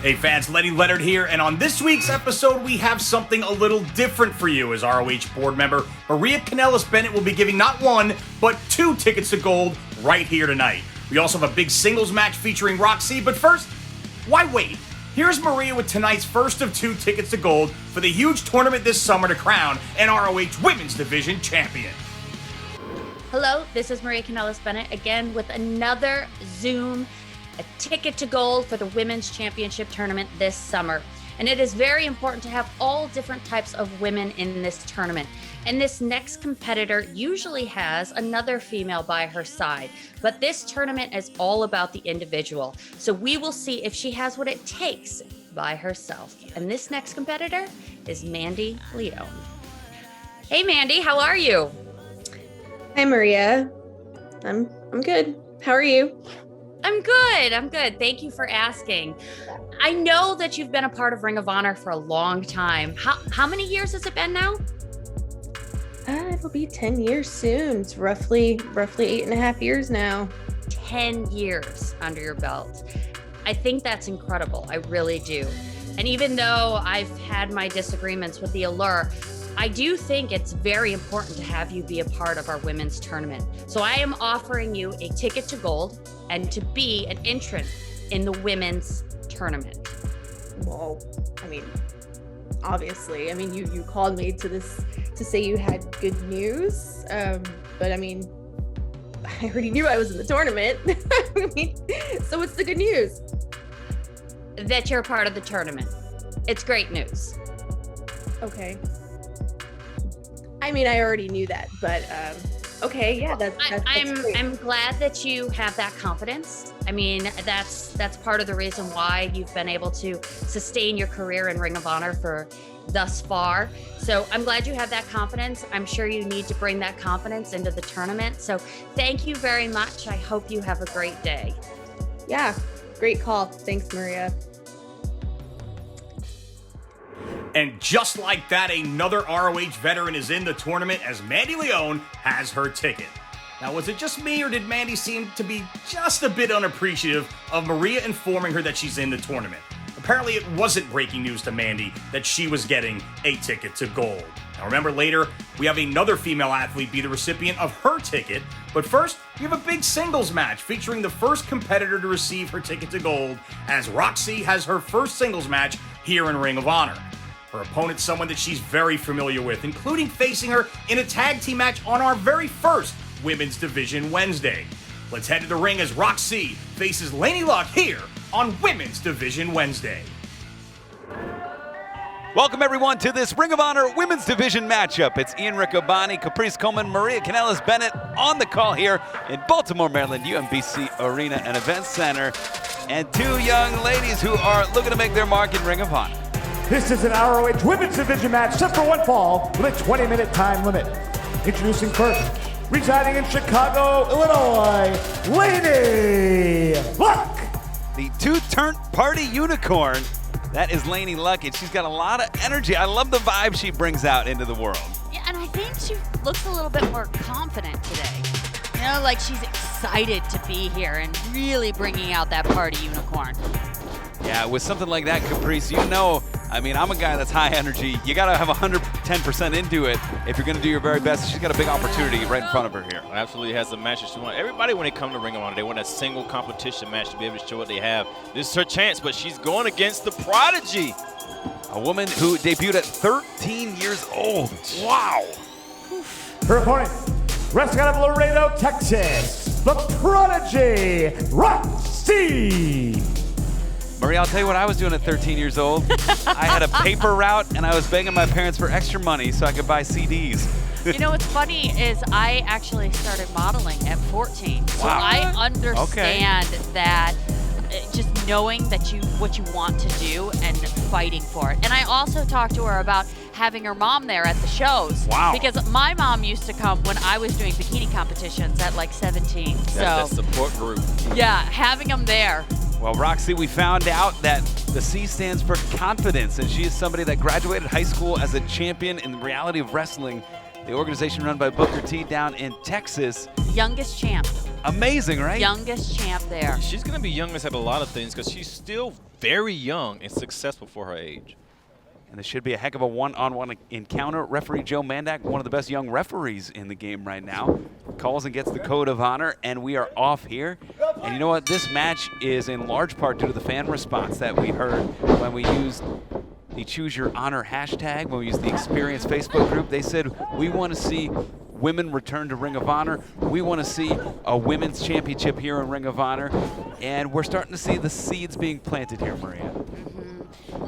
Hey fans, Lenny Leonard here, and on this week's episode, we have something a little different for you as ROH board member Maria Kanellis-Bennett will be giving not one, but 2 tickets to gold right here tonight. We also have a big singles match featuring Rok-C, but first, why wait? Here's Maria with tonight's first of 2 tickets to gold for the huge tournament this summer to crown an ROH Women's Division champion. Hello, this is Maria Kanellis-Bennett again with another Zoom, a ticket to gold for the Women's Championship Tournament this summer. And it is very important to have all different types of women in this tournament. And this next competitor usually has another female by her side. But this tournament is all about the individual. So we will see if she has what it takes by herself. And this next competitor is Mandy Leon. Hey Mandy, how are you? Hi Maria. I'm good. How are you? I'm good. Thank you for asking. I know that you've been a part of Ring of Honor for a long time. How many years has it been now? It'll be 10 years soon. It's roughly 8.5 years now. 10 years under your belt. I think that's incredible. I really do. And even though I've had my disagreements with the Allure, I do think it's very important to have you be a part of our women's tournament. So I am offering you a ticket to gold and to be an entrant in the women's tournament. Well, I mean, obviously, you called me to say you had good news. But I mean, I already knew I was in the tournament. So what's the good news? That you're a part of the tournament. It's great news. Okay. I mean, I already knew that, but okay, yeah, that's great. I'm glad that you have that confidence. I mean, that's part of the reason why you've been able to sustain your career in Ring of Honor for thus far. So I'm glad you have that confidence. I'm sure you need to bring that confidence into the tournament. So thank you very much. I hope you have a great day. Yeah, great call. Thanks, Maria. And just like that, another ROH veteran is in the tournament as Mandy Leon has her ticket. Now, was it just me, or did Mandy seem to be just a bit unappreciative of Maria informing her that she's in the tournament? Apparently, it wasn't breaking news to Mandy that she was getting a ticket to gold. Now, remember, later, we have another female athlete be the recipient of her ticket. But first, we have a big singles match featuring the first competitor to receive her ticket to gold, as Roxy has her first singles match here in Ring of Honor. Her opponent's someone that she's very familiar with, including facing her in a tag team match on our very first Women's Division Wednesday. Let's head to the ring as Rok-C faces Laynie here on Women's Division Wednesday. Welcome everyone to this Ring of Honor Women's Division matchup. It's Ian Riccoboni, Caprice Coleman, Maria Kanellis-Bennett on the call here in Baltimore, Maryland, UMBC Arena and Event Center. And 2 young ladies who are looking to make their mark in Ring of Honor. This is an ROH Women's Division match set for one fall with a 20-minute time limit. Introducing first, residing in Chicago, Illinois, Laynie Luck. The 2-turn party unicorn. That is Laynie Luck, and she's got a lot of energy. I love the vibe she brings out into the world. Yeah, and I think she looks a little bit more confident today. You know, like she's excited to be here and really bringing out that party unicorn. Yeah, with something like that, Caprice, you know, I mean, I'm a guy that's high energy. You got to have 110% into it if you're going to do your very best. She's got a big opportunity right in front of her here. Absolutely has the matches she wants. Everybody, when they come to Ring of Honor, they want a single competition match to be able to show what they have. This is her chance, but she's going against the Prodigy. A woman who debuted at 13 years old. Wow. Her opponent, wrestling out of Laredo, Texas, the Prodigy, Rok-C. Maria, I'll tell you what I was doing at 13 years old. I had a paper route, and I was begging my parents for extra money so I could buy CDs. You know what's funny is I actually started modeling at 14. So Wow. I understand that just knowing that what you want to do and fighting for it. And I also talked to her about having her mom there at the shows. Wow. Because my mom used to come when I was doing bikini competitions at like 17. That's that support group. Yeah, having them there. Well, Roxy, we found out that the C stands for confidence, and she is somebody that graduated high school as a champion in the reality of wrestling. the organization run by Booker T down in Texas. Youngest champ. Amazing, right? Youngest champ there. She's going to be youngest at a lot of things because she's still very young and successful for her age. And this should be a heck of a one-on-one encounter. Referee Joe Mandak, one of the best young referees in the game right now, calls and gets the code of honor, and we are off here. And you know what? This match is in large part due to the fan response that we heard when we used the Choose Your Honor hashtag, when we used the Experience Facebook group. They said, we want to see women return to Ring of Honor. We want to see a women's championship here in Ring of Honor. And we're starting to see the seeds being planted here, Maria.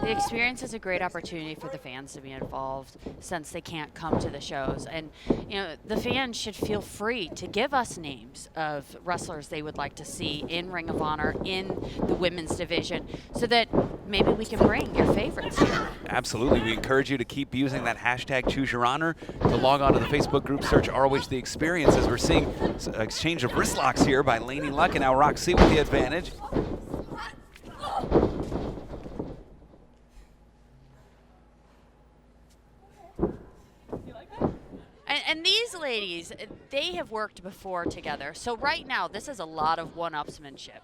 The Experience is a great opportunity for the fans to be involved since they can't come to the shows. And, you know, the fans should feel free to give us names of wrestlers they would like to see in Ring of Honor, in the women's division, so that maybe we can bring your favorites here. Absolutely. We encourage you to keep using that hashtag Choose Your Honor, to log on to the Facebook group, search ROH The Experience, as we're seeing an exchange of wrist locks here by Laynie Luck, and now Rok-C with the advantage. And these ladies, they have worked before together. So right now, this is a lot of one-upsmanship.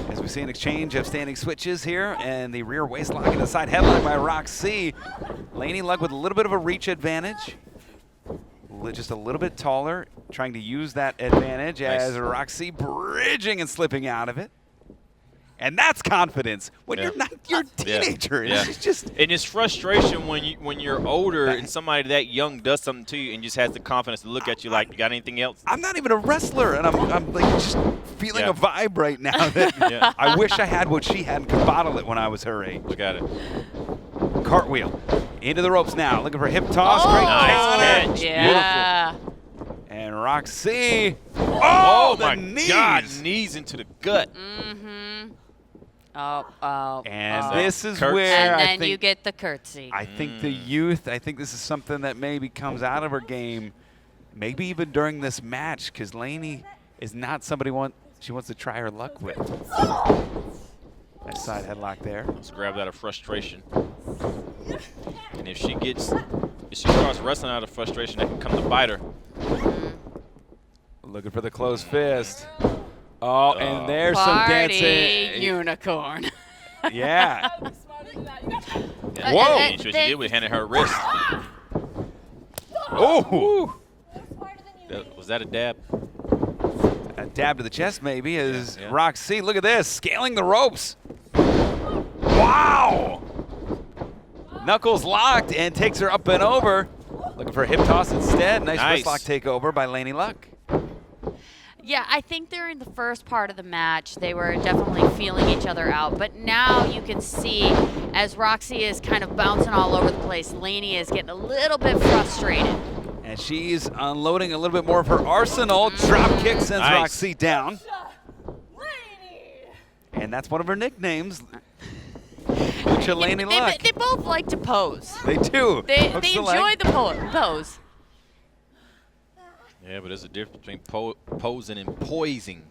As we see an exchange of standing switches here, and the rear waist lock and the side headlock by Rok-C. Laynie Luck with a little bit of a reach advantage. Just a little bit taller, trying to use that advantage as Rok-C bridging and slipping out of it. And that's confidence when you're a teenager. Yeah. It's just, and it's frustration when you're older and somebody that young does something to you and just has the confidence to look at you like, you got anything else? I'm not even a wrestler, and I'm like just feeling a vibe right now that I wish I had what she had and could bottle it when I was her age. Look at it. Cartwheel into the ropes now, looking for hip toss. Great nice counter. catch. Yeah. Beautiful. And Rok-C. Oh, the my knees. God, knees into the gut. Mm-hmm. And this is Curtsy. where And I then think you get the curtsy. I think the youth, I think this is something that maybe comes out of her game, maybe even during this match, because Laynie is not somebody she wants to try her luck with. Nice side headlock there. Let's grab that out of frustration. And if she starts wrestling out of frustration, that can come to bite her. Looking for the closed fist. Oh, and there's some Party dancing. unicorn. Yeah. Whoa! She did with handing her wrist. Oh! Was that a dab? A dab to the chest, maybe, as Rok-C. Look at this, scaling the ropes. Wow! Knuckles locked and takes her up and over. Looking for a hip toss instead. Nice wrist lock takeover by Laynie Luck. Yeah, I think during the first part of the match, they were definitely feeling each other out. But now you can see, as Roxy is kind of bouncing all over the place, Laynie is getting a little bit frustrated. And she's unloading a little bit more of her arsenal. Drop kick sends Rok-C down. And that's one of her nicknames. Lucha Laynie Luck. They both like to pose. They do. They enjoy the pose. Yeah, but there's a difference between posing and poising.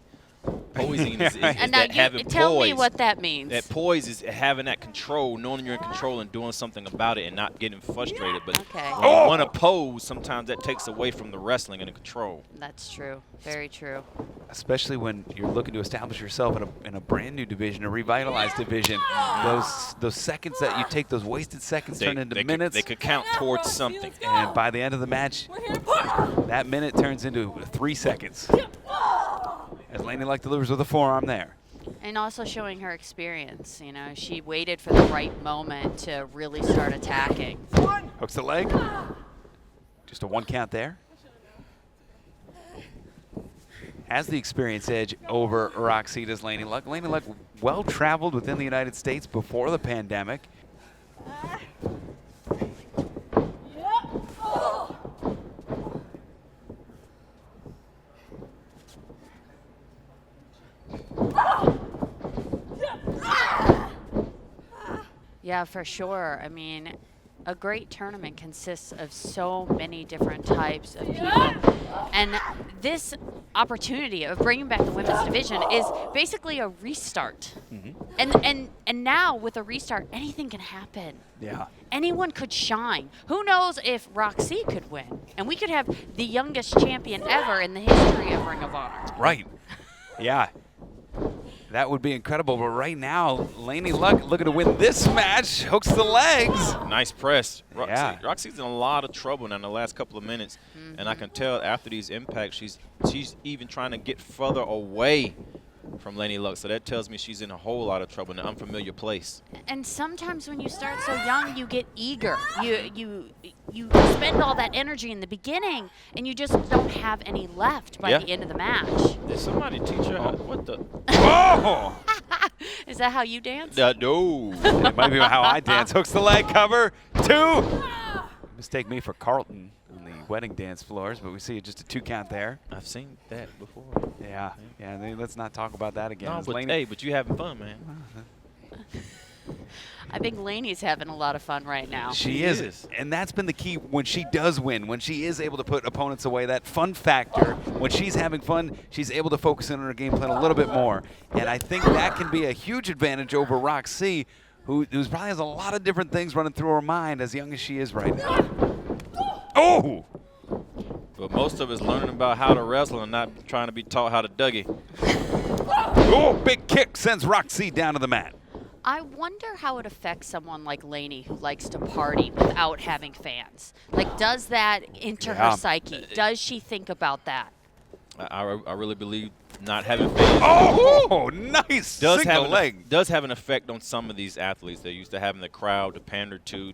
Posing is and that now having tell poise. me what that means. That poise is having that control, knowing you're in control and doing something about it and not getting frustrated. But when you want to pose, sometimes that takes away from the wrestling and the control. That's true. Very true. Especially when you're looking to establish yourself in a brand new division, a revitalized division. Those seconds that you take, those wasted seconds turn into minutes. They could count towards something. And by the end of the match, that minute turns into 3 seconds. As Laynie Luck delivers with a forearm there. And also showing her experience. You know, she waited for the right moment to really start attacking. Hooks the leg. Just a 1 count there. Has the experience edge over Rok-C does Laynie Luck. Laynie Luck well-traveled within the United States before the pandemic. Yeah, for sure. I mean, a great tournament consists of so many different types of people. And this opportunity of bringing back the women's division is basically a restart. And now with a restart, anything can happen. Yeah. Anyone could shine. Who knows if Rok-C could win? And we could have the youngest champion ever in the history of Ring of Honor. Right. Yeah. That would be incredible. But right now, Laynie Luck looking to win this match. Hooks the legs. Nice press. Yeah. Roxy's in a lot of trouble now in the last couple of minutes. And I can tell after these impacts, she's even trying to get further away from Laynie Luck. So that tells me she's in a whole lot of trouble in an unfamiliar place. And sometimes when you start so young, you get eager. You spend all that energy in the beginning, and you just don't have any left by the end of the match. Did somebody teach her what the? Oh! Is that how you dance? No. It might be how I dance. Hooks the leg, cover, 2. Mistake me for Carlton on the wedding dance floors, but we see just a 2 count there. I've seen that before. Yeah. Let's not talk about that again. No, Is but Laynie- hey, but you having fun, man. I think Lainey's having a lot of fun right now. She is. And that's been the key when she does win, when she is able to put opponents away, that fun factor. When she's having fun, she's able to focus in on her game plan a little bit more. And I think that can be a huge advantage over Rok-C, who probably has a lot of different things running through her mind as young as she is right now. Oh! But most of us learning about how to wrestle and not trying to be taught how to Dougie. Oh, big kick sends Rok-C down to the mat. I wonder how it affects someone like Laynie who likes to party without having fans. Like, does that enter her psyche? Does she think about that? I really believe not having fans Oh, nice single leg. Does have an effect on some of these athletes. They're used to having the crowd to pander to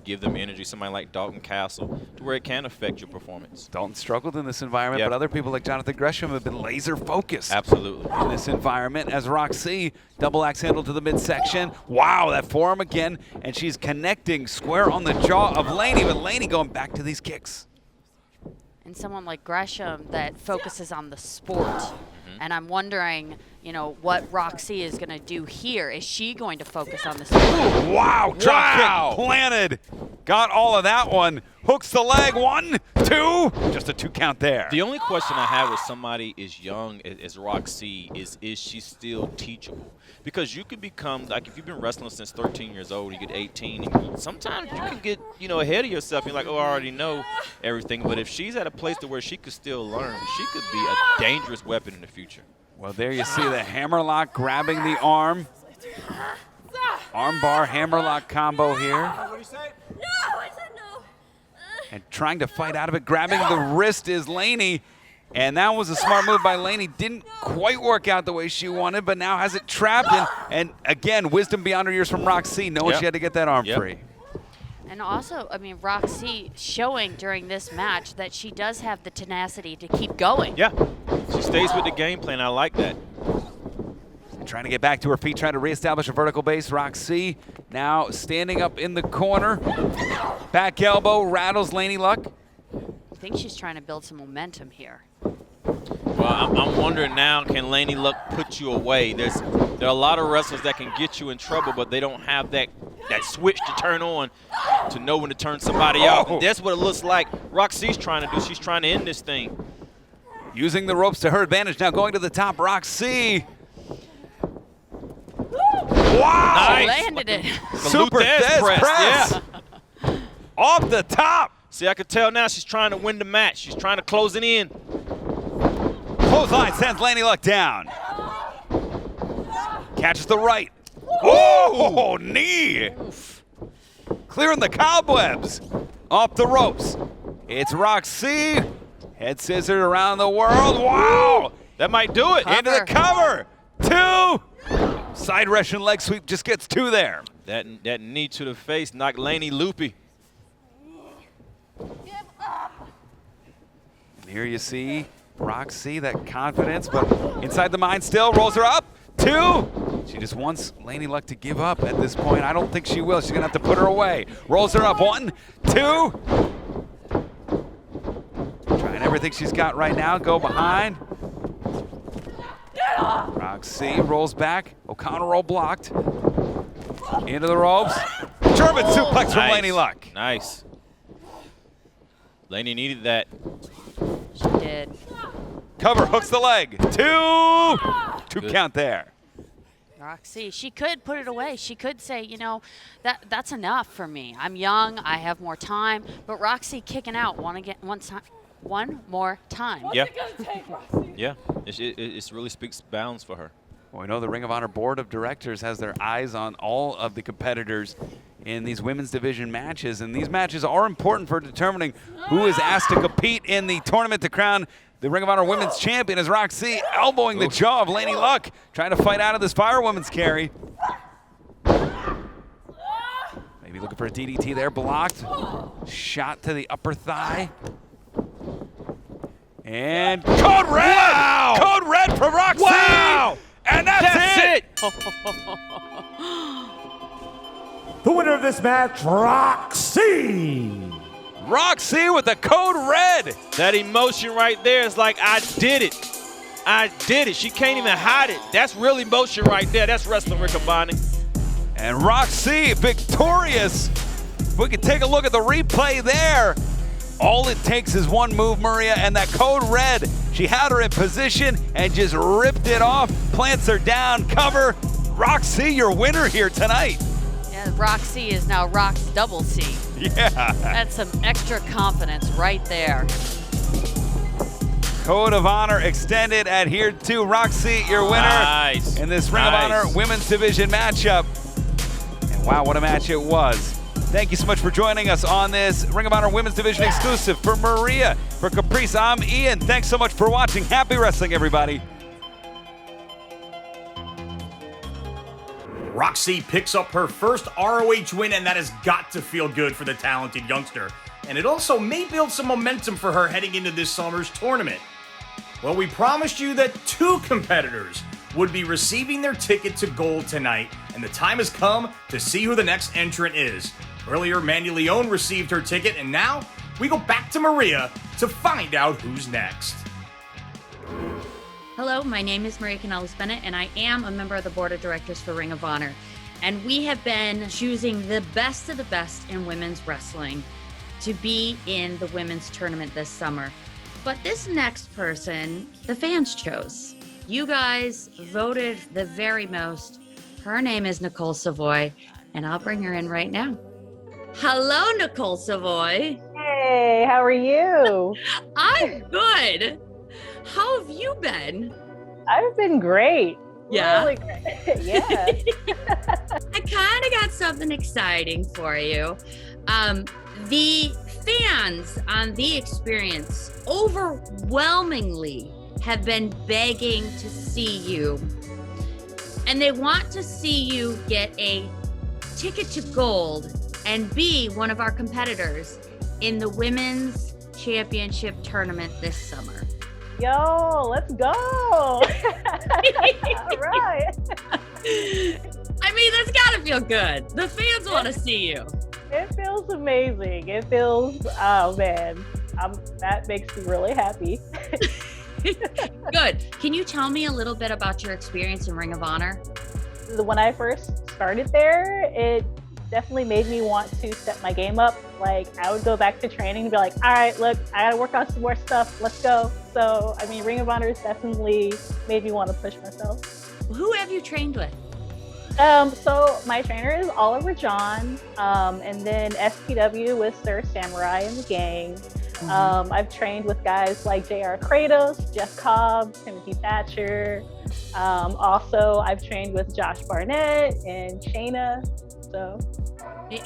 give them energy. Somebody like Dalton Castle, to where it can affect your performance. Dalton struggled in this environment, but other people like Jonathan Gresham have been laser focused. Absolutely. In this environment as Rok-C, double axe handle to the midsection. Wow, that forearm again, and she's connecting square on the jaw of Laynie, but Laynie going back to these kicks. And someone like Gresham that focuses on the sport. And I'm wondering, what Rok-C is going to do here. Is she going to focus on the sport? Ooh, wow, drop kick planted. Got all of that one. Hooks the leg, 1, 2. Just a 2 count there. The only question I have with somebody as young as Rok-C is she still teachable? Because you could become, like, if you've been wrestling since 13 years old, you get 18, and sometimes you can get, ahead of yourself. You're like, oh, I already know everything. But if she's at a place to where she could still learn, she could be a dangerous weapon in the future. Well, there you see the hammerlock grabbing the arm. Armbar hammerlock combo here. What do you say? No, I said no. And trying to fight out of it, grabbing the wrist is Laynie. And that was a smart move by Laynie. Didn't quite work out the way she wanted, but now has it trapped. And again, wisdom beyond her years from Rok-C, knowing she had to get that arm free. And also, Rok-C showing during this match that she does have the tenacity to keep going. Yeah, she stays with the game plan. I like that. Trying to get back to her feet, trying to reestablish a vertical base. Rok-C now standing up in the corner. Back elbow rattles Laynie Luck. I think she's trying to build some momentum here. Well, I'm wondering now, can Laynie Luck put you away? There are a lot of wrestlers that can get you in trouble, but they don't have that switch to turn on to know when to turn somebody off. And that's what it looks like Rok-C's trying to do. She's trying to end this thing. Using the ropes to her advantage. Now going to the top, Rok-C. Wow! Nice. Landed it. Super Des press. Yeah. Off the top. See, I can tell now she's trying to win the match. She's trying to close it in. Clothesline sends Laynie Luck down. Catches the right. Oh, knee. Oof. Clearing the cobwebs. Off the ropes. It's Rok-C. Head scissored around the world. Wow. That might do it. Into the cover. 2. Side Russian leg sweep just gets 2 there. That knee to the face knocked Laynie loopy. Here you see Rok-C, that confidence, but inside the mind still, rolls her up. 2. She just wants Laynie Luck to give up at this point. I don't think she will. She's going to have to put her away. Rolls her up. 1, 2. Trying everything she's got right now. Go behind. Rok-C rolls back. O'Connor roll blocked. Into the ropes. German suplex from Laynie Luck. Nice. Laynie needed that. She did. Cover, hooks the leg. Two Good. count there. Roxy, she could put it away. She could say, you know, that's enough for me. I'm young. I have more time. But Roxy kicking out one more time. Yeah. Yeah. It really speaks bounds for her. Well, we know the Ring of Honor Board of Directors has their eyes on all of the competitors in these women's division matches, and these matches are important for determining who is asked to compete in the tournament to crown the Ring of Honor Women's Champion. As Rok-C elbowing the jaw of Laynie Luck, trying to fight out of this firewoman's carry. Maybe looking for a DDT there, blocked. Shot to the upper thigh. And code red! Wow! Code red from Rok-C! Wow! And that's it! The winner of this match, Rok-C. Rok-C with the code red. That emotion right there is like, I did it. I did it. She can't even hide it. That's real emotion right there. That's wrestling, Riccaboni. And Rok-C victorious. If we could take a look at the replay there. All it takes is one move, Maria, and that code red. She had her in position and just ripped it off. Plants her down, cover. Rok-C, your winner here tonight. Yeah, Roxy is now Rock's double C. Yeah. That's some extra confidence right there. Code of Honor extended, adhered to. Rok-C, your winner Nice. in this Ring of Honor Women's Division matchup. And wow, what a match it was. Thank you so much for joining us on this Ring of Honor Women's Division exclusive. For Maria, for Caprice, I'm Ian. Thanks so much for watching. Happy wrestling, everybody. Rok-C picks up her first ROH win, and that has got to feel good for the talented youngster. And it also may build some momentum for her heading into this summer's tournament. Well, we promised you that 2 competitors would be receiving their ticket to gold tonight, and the time has come to see who the next entrant is. Earlier, Mandy Leon received her ticket, and now we go back to Maria to find out who's next. Hello, my name is Maria Kanellis-Bennett, and I am a member of the Board of Directors for Ring of Honor. And we have been choosing the best of the best in women's wrestling to be in the women's tournament this summer. But this next person, the fans chose. You guys voted the very most. Her name is Nicole Savoy, and I'll bring her in right now. Hello, Nicole Savoy. Hey, how are you? I'm good. How have you been? I've been great. Yeah. Really great. Yeah. I kind of got something exciting for you. The fans on The Experience overwhelmingly have been begging to see you. And they want to see you get a ticket to gold and be one of our competitors in the Women's Championship Tournament this summer. Yo, let's go. All right. I mean, that's gotta feel good. The fans want to see you. It feels amazing. It feels, oh man, that makes me really happy. Good. Can you tell me a little bit about your experience in Ring of Honor? When I first started there, it definitely made me want to step my game up. Like, I would go back to training and be like, all right, look, I gotta work on some more stuff. Let's go. So, I mean, Ring of Honor has definitely made me want to push myself. Who have you trained with? So my trainer is Oliver John, and then SPW with Sir Samurai and the gang. I've trained with guys like JR Kratos, Jeff Cobb, Timothy Thatcher. Also, I've trained with Josh Barnett and Shayna. So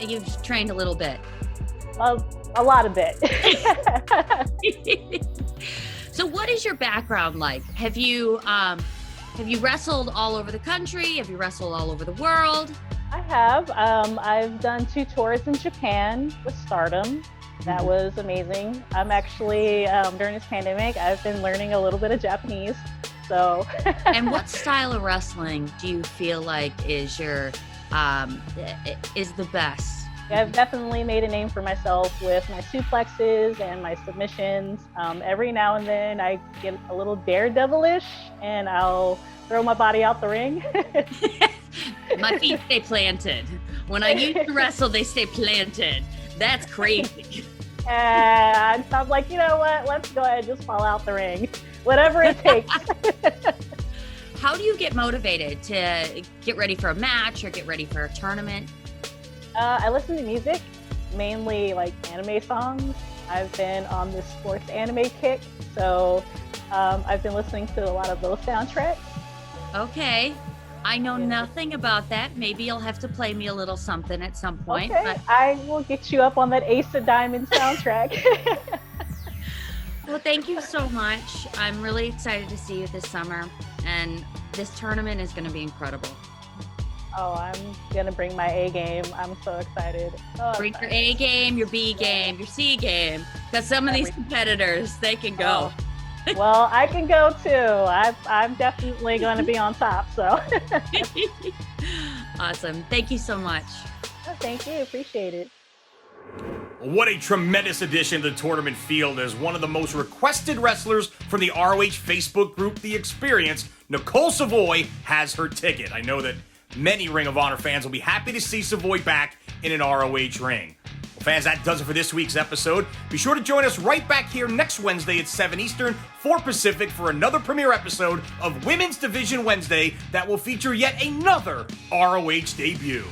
You've trained a little bit. A lot of it. So what is your background like? Have you wrestled all over the country? Have you wrestled all over the world? I have. I've done 2 tours in Japan with Stardom. That was amazing. I'm actually, during this pandemic, I've been learning a little bit of Japanese. So. And what style of wrestling do you feel like is your is the best? I've definitely made a name for myself with my suplexes and my submissions. Every now and then I get a little daredevilish and I'll throw my body out the ring. My feet stay planted. When I used to wrestle, they stay planted. That's crazy. And I'm like, you know what? Let's go ahead and just fall out the ring. Whatever it takes. How do you get motivated to get ready for a match or get ready for a tournament? I listen to music, mainly like anime songs. I've been on this sports anime kick, so I've been listening to a lot of those soundtracks. Okay. I know nothing about that. Maybe you'll have to play me a little something at some point. Okay, But... I will get you up on that Ace of Diamonds soundtrack. Well, thank you so much. I'm really excited to see you this summer, and this tournament is going to be incredible. Oh, I'm going to bring my A game. I'm so excited. Bring your A game, your B game, your C game, because some of these competitors, they can go. Well, I can go too. I'm definitely going to be on top, so. Awesome. Thank you so much. Oh, thank you. Appreciate it. What a tremendous addition to the tournament field as one of the most requested wrestlers from the ROH Facebook group, The Experience, Nicole Savoy has her ticket. I know that many Ring of Honor fans will be happy to see Savoy back in an ROH ring. Well, fans, that does it for this week's episode. Be sure to join us right back here next Wednesday at 7 Eastern, 4 Pacific for another premiere episode of Women's Division Wednesday that will feature yet another ROH debut.